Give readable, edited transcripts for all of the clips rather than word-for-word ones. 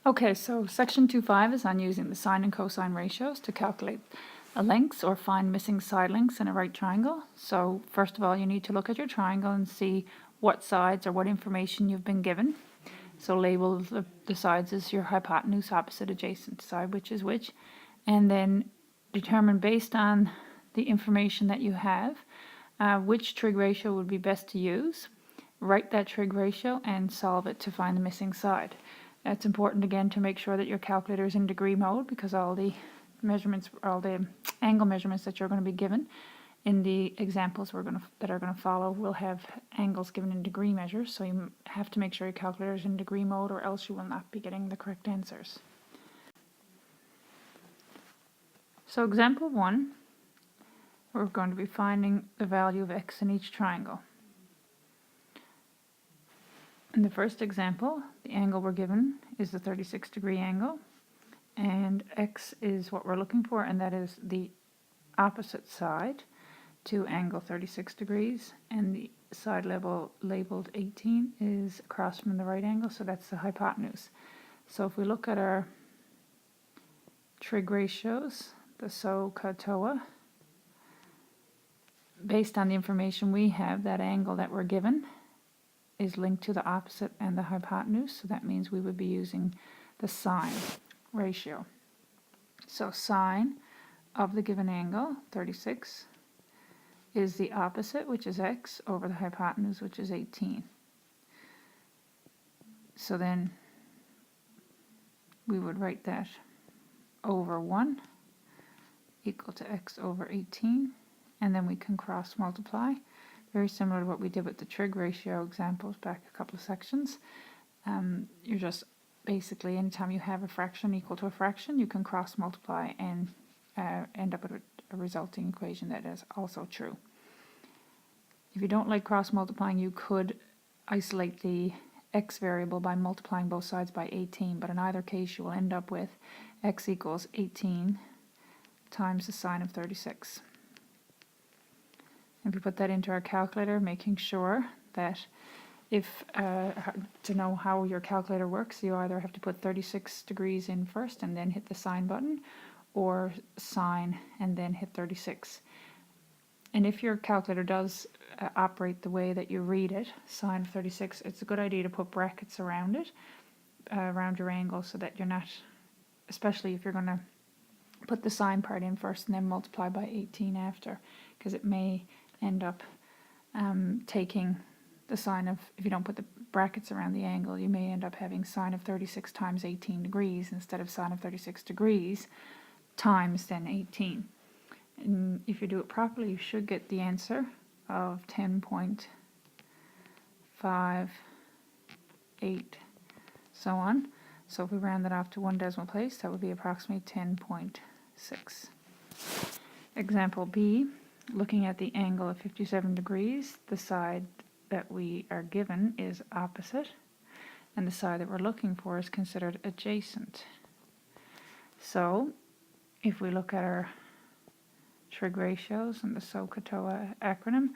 Okay, so section 2.5 is on using the sine and cosine ratios to calculate lengths or find missing side lengths in a right triangle. So first of all, you need to look at your triangle and see what sides or what information you've been given. So label the sides as your hypotenuse, opposite, adjacent, side which is which, and then determine based on the information that you have which trig ratio would be best to use. Write that trig ratio and solve it to find the missing side. It's important again to make sure that your calculator is in degree mode, because all the measurements, all the angle measurements that you're going to be given in the examples that are going to follow will have angles given in degree measures. So you have to make sure your calculator is in degree mode, or else you will not be getting the correct answers. So example 1, we're going to be finding the value of x in each triangle. In the first example, the angle we're given is the 36-degree angle, and x is what we're looking for, and that is the opposite side to angle 36 degrees, and the side labeled 18 is across from the right angle, so that's the hypotenuse. So if we look at our trig ratios, the SOHCAHTOA, based on the information we have, that angle that we're given is linked to the opposite and the hypotenuse, so that means we would be using the sine ratio. So sine of the given angle, 36, is the opposite, which is x, over the hypotenuse, which is 18. So then we would write that over 1 equal to x over 18, and then we can cross multiply. Very similar to what we did with the trig ratio examples back a couple of sections. You're just basically, anytime you have a fraction equal to a fraction, you can cross multiply and end up with a resulting equation that is also true. If you don't like cross multiplying, you could isolate the x variable by multiplying both sides by 18, but in either case you will end up with x equals 18 times the sine of 36. If we put that into our calculator, making sure that if to know how your calculator works, you either have to put 36 degrees in first and then hit the sine button, or sine and then hit 36. And if your calculator does operate the way that you read it, sine of 36, it's a good idea to put brackets around it, around your angle, so that you're not, especially if you're going to put the sine part in first and then multiply by 18 after, because it may end up taking the sine of, if you don't put the brackets around the angle, you may end up having sine of 36 times 18 degrees instead of sine of 36 degrees times then 18. And if you do it properly, you should get the answer of 10.58, so on. So if we round that off to one decimal place, that would be approximately 10.6. Example B, looking at the angle of 57 degrees, the side that we are given is opposite, and the side that we're looking for is considered adjacent. So if we look at our trig ratios and the SOHCAHTOA acronym,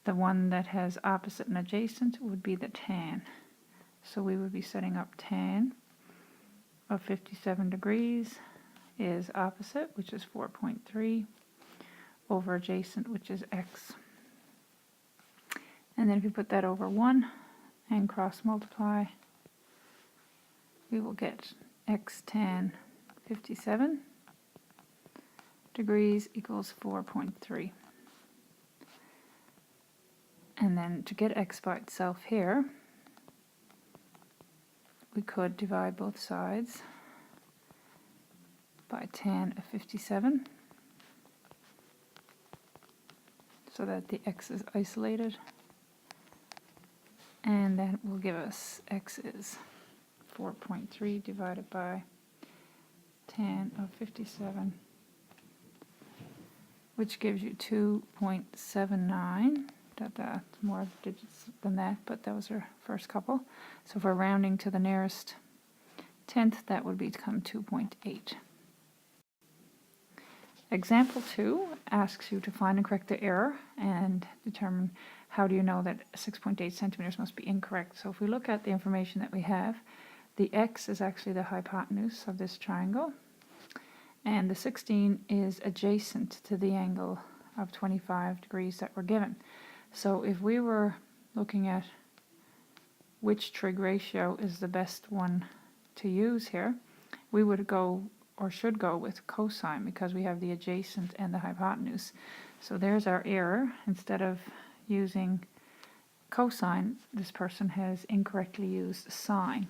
the one that has opposite and adjacent would be the tan. So we would be setting up tan of 57 degrees is opposite, which is 4.3, over adjacent, which is x. And then if you put that over 1 and cross multiply, we will get x tan 57 degrees equals 4.3. And then to get x by itself here, we could divide both sides by tan of 57, so that the x is isolated, and that will give us x is 4.3 divided by tan of 57, which gives you 2.79. More digits than that, but that was our first couple. So if we're rounding to the nearest tenth, that would become 2.8. Example 2 asks you to find and correct the error and determine how do you know that 6.8 centimeters must be incorrect. So if we look at the information that we have, The x is actually the hypotenuse of this triangle, and the 16 is adjacent to the angle of 25 degrees that we're given. So if we were looking at which trig ratio is the best one to use here, we would go, or should go, with cosine, because we have the adjacent and the hypotenuse. So there's our error. Instead of using cosine, this person has incorrectly used sine.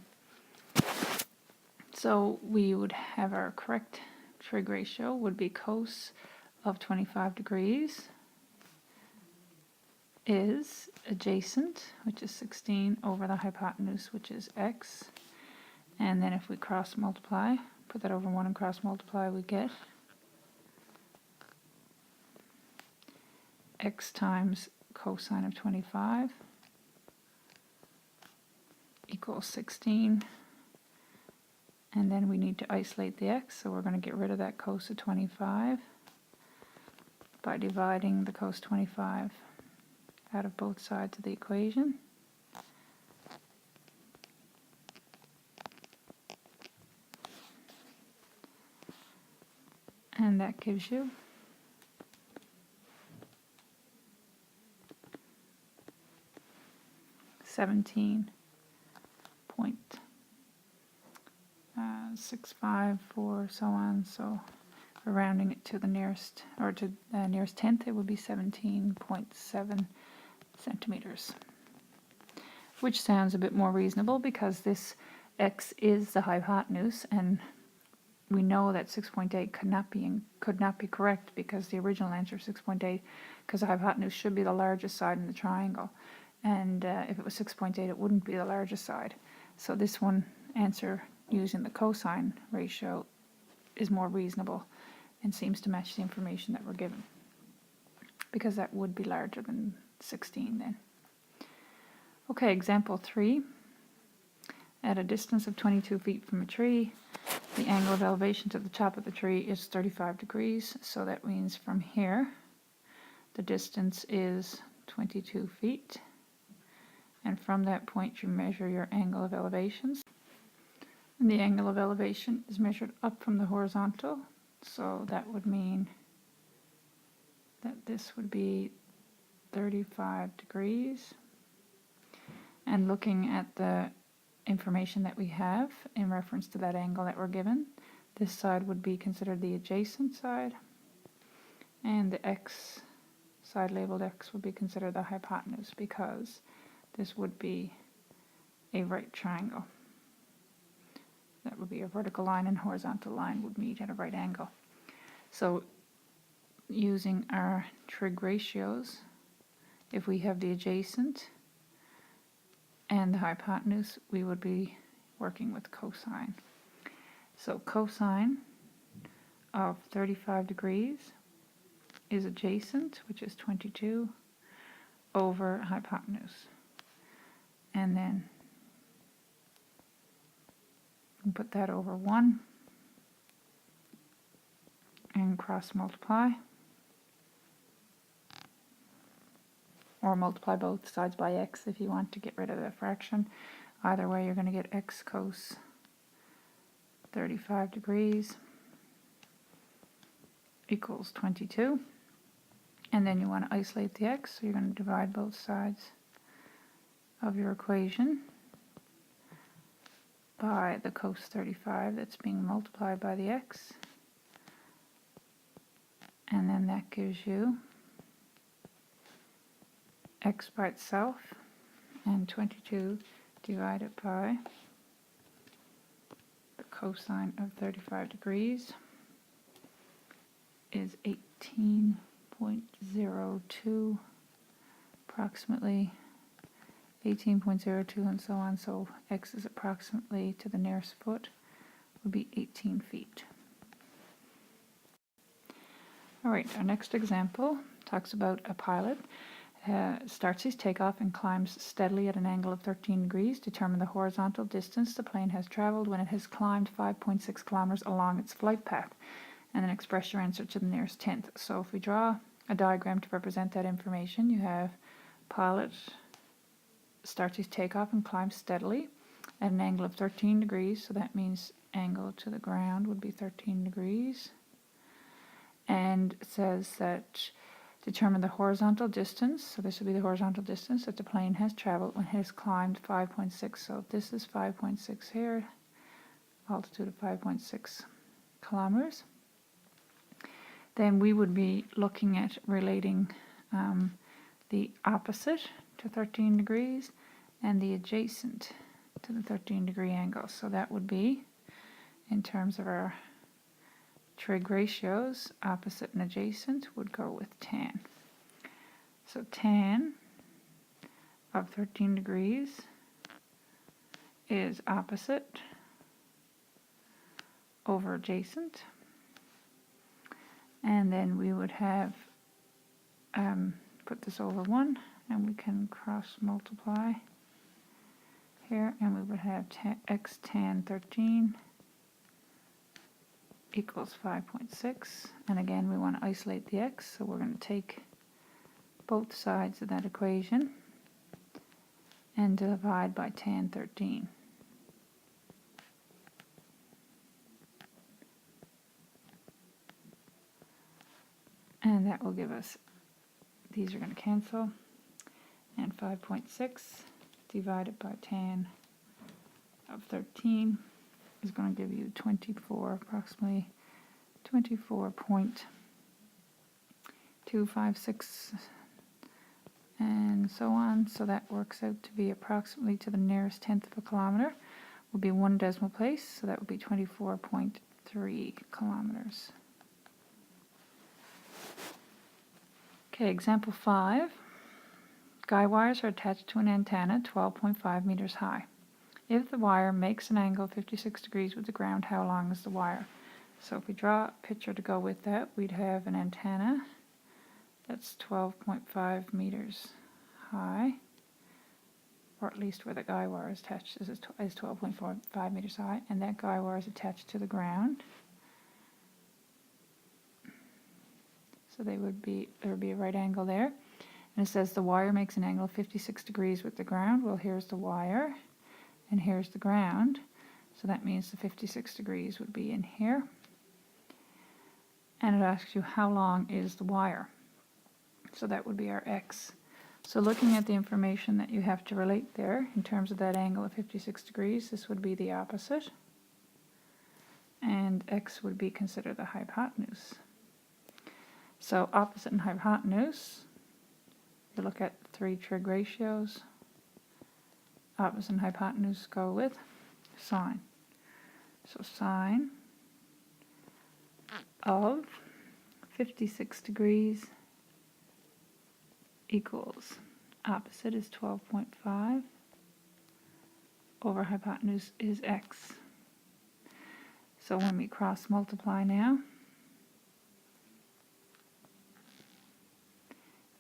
So we would have our correct trig ratio would be cos of 25 degrees is adjacent, which is 16, over the hypotenuse, which is x. And then if we cross multiply, put that over 1 and cross multiply, we get x times cosine of 25 equals 16. And then we need to isolate the x, so we're going to get rid of that cos of 25 by dividing the cos 25 out of both sides of the equation. And that gives you .654, so on. So we're rounding it to the nearest, or to the nearest tenth, it would be 17.7 centimeters, which sounds a bit more reasonable because this x is the hypotenuse, and we know that 6.8 could not be correct because the original answer is 6.8, because the hypotenuse should be the largest side in the triangle, and if it was 6.8 it wouldn't be the largest side. So this one answer using the cosine ratio is more reasonable and seems to match the information that we're given, because that would be larger than 16 then. Okay, example 3. At a distance of 22 feet from a tree, the angle of elevation to the top of the tree is 35 degrees. So that means from here, the distance is 22 feet. And from that point, you measure your angle of elevations. And the angle of elevation is measured up from the horizontal. So that would mean that this would be 35 degrees. And looking at the information that we have in reference to that angle that we're given, this side would be considered the adjacent side, and the x side labeled x would be considered the hypotenuse, because this would be a right triangle. That would be a vertical line and horizontal line would meet at a right angle. So using our trig ratios, if we have the adjacent and the hypotenuse, we would be working with cosine. So cosine of 35 degrees is adjacent, which is 22, over hypotenuse. And then we put that over 1 and cross multiply, or multiply both sides by x if you want to get rid of the fraction. Either way, you're going to get x cos 35 degrees equals 22. And then you want to isolate the x, so you're going to divide both sides of your equation by the cos 35 that's being multiplied by the x. And then that gives you x by itself, and 22 divided by the cosine of 35 degrees is 18.02, approximately 18.02, and so on. So x is approximately, to the nearest foot, would be 18 feet. Alright, our next example talks about a pilot starts his takeoff and climbs steadily at an angle of 13 degrees. Determine the horizontal distance the plane has traveled when it has climbed 5.6 kilometers along its flight path, and then express your answer to the nearest tenth. So if we draw a diagram to represent that information, you have pilot starts his takeoff and climbs steadily at an angle of 13 degrees, so that means angle to the ground would be 13 degrees. And it says that determine the horizontal distance, so this would be the horizontal distance that the plane has traveled when it has climbed 5.6. So this is 5.6 here, altitude of 5.6 kilometers. Then we would be looking at relating the opposite to 13 degrees and the adjacent to the 13 degree angle. So that would be, in terms of our trig ratios, opposite and adjacent would go with tan. So tan of 13 degrees is opposite over adjacent. And then we would have, put this over 1, and we can cross multiply here, and we would have x tan 13 equals 5.6. And again, we want to isolate the x, so we're going to take both sides of that equation and divide by tan 13. And that will give us, these are going to cancel, and 5.6 divided by tan of 13 is going to give you 24, approximately 24.256, and so on. So that works out to be approximately, to the nearest tenth of a kilometer will be 1 decimal place, so that would be 24.3 kilometers. Okay, example 5. Guy wires are attached to an antenna 12.5 meters high. If the wire makes an angle of 56 degrees with the ground, how long is the wire? So if we draw a picture to go with that, we'd have an antenna that's 12.5 meters high, or at least where the guy wire is attached is 12.5 meters high, and that guy wire is attached to the ground. So there would be a right angle there. And it says the wire makes an angle of 56 degrees with the ground. Well, here's the wire, and here's the ground. So that means the 56 degrees would be in here. And it asks you how long is the wire. So that would be our x. So looking at the information that you have to relate there, in terms of that angle of 56 degrees, this would be the opposite. And x would be considered the hypotenuse. So opposite and hypotenuse, you look at 3 trig ratios. Opposite and hypotenuse go with sine. So sine of 56 degrees equals, opposite is 12.5 over hypotenuse is x. So when we cross multiply now,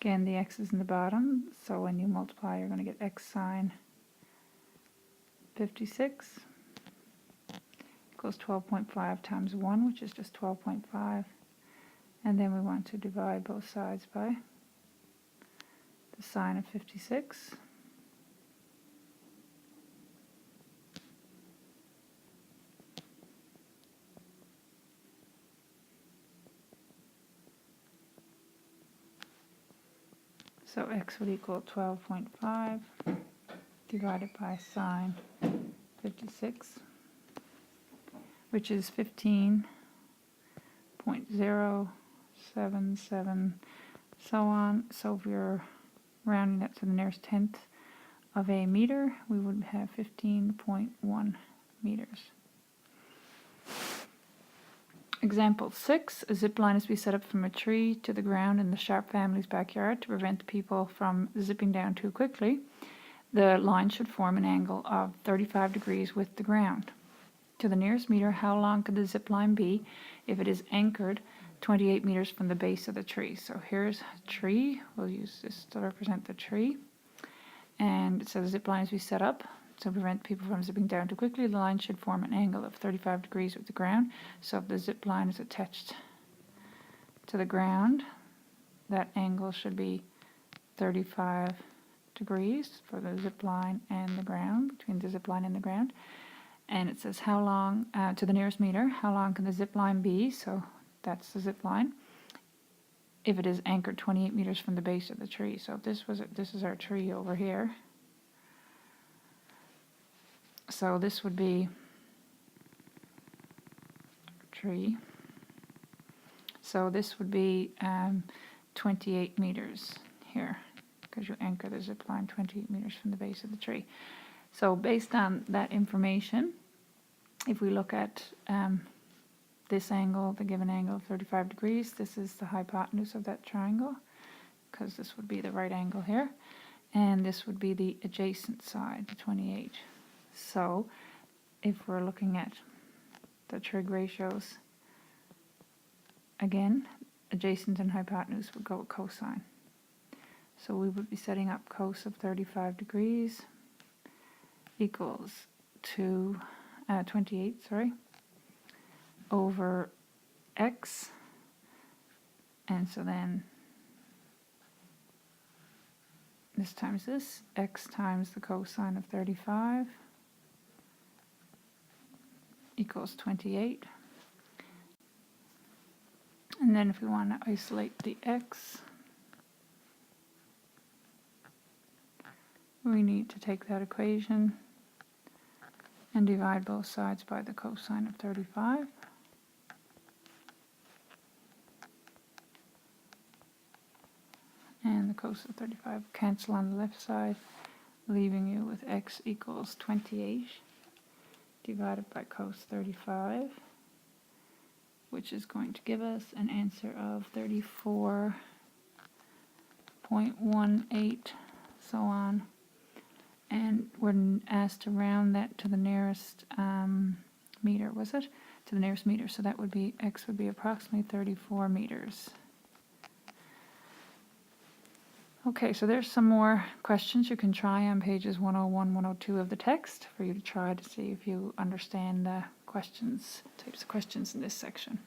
again, the x is in the bottom, so when you multiply, you're going to get x sine 56 equals 12.5 times 1, which is just 12.5. And then we want to divide both sides by the sine of 56. So x would equal 12.5 divided by sine 56, which is 15.077, so on. So if you're rounding that to the nearest tenth of a meter, we would have 15.1 meters. Example 6, a zip line is to be set up from a tree to the ground in the Sharp family's backyard to prevent people from zipping down too quickly. The line should form an angle of 35 degrees with the ground. To the nearest meter, how long could the zip line be if it is anchored 28 meters from the base of the tree? So here's a tree. We'll use this to represent the tree. And it says zip line is to be set up to prevent people from zipping down too quickly. The line should form an angle of 35 degrees with the ground. So if the zip line is attached to the ground, that angle should be 35 degrees for the zip line and the ground, between the zip line and the ground. And it says how long, to the nearest meter, how long can the zip line be? So that's the zip line. If it is anchored 28 meters from the base of the tree. So if this is our tree over here. So this would be tree. So this would be 28 meters here, because you anchor the zip line 28 meters from the base of the tree. So based on that information, if we look at this angle, the given angle of 35 degrees, this is the hypotenuse of that triangle, because this would be the right angle here, and this would be the adjacent side, the 28. So if we're looking at the trig ratios, again, adjacent and hypotenuse would go with cosine. So we would be setting up cos of 35 degrees equals to 28, over x, and so then this times this, x times the cosine of 35 equals 28. And then if we want to isolate the x, we need to take that equation and divide both sides by the cosine of 35. And the cos of 35 cancel on the left side, leaving you with x equals 28 divided by cos 35, which is going to give us an answer of 34.18, so on. And we're asked to round that to the nearest meter, was it? To the nearest meter, so that would be, x would be approximately 34 meters. Okay, so there's some more questions you can try on pages 101, 102 of the text for you to try to see if you understand the questions, types of questions in this section.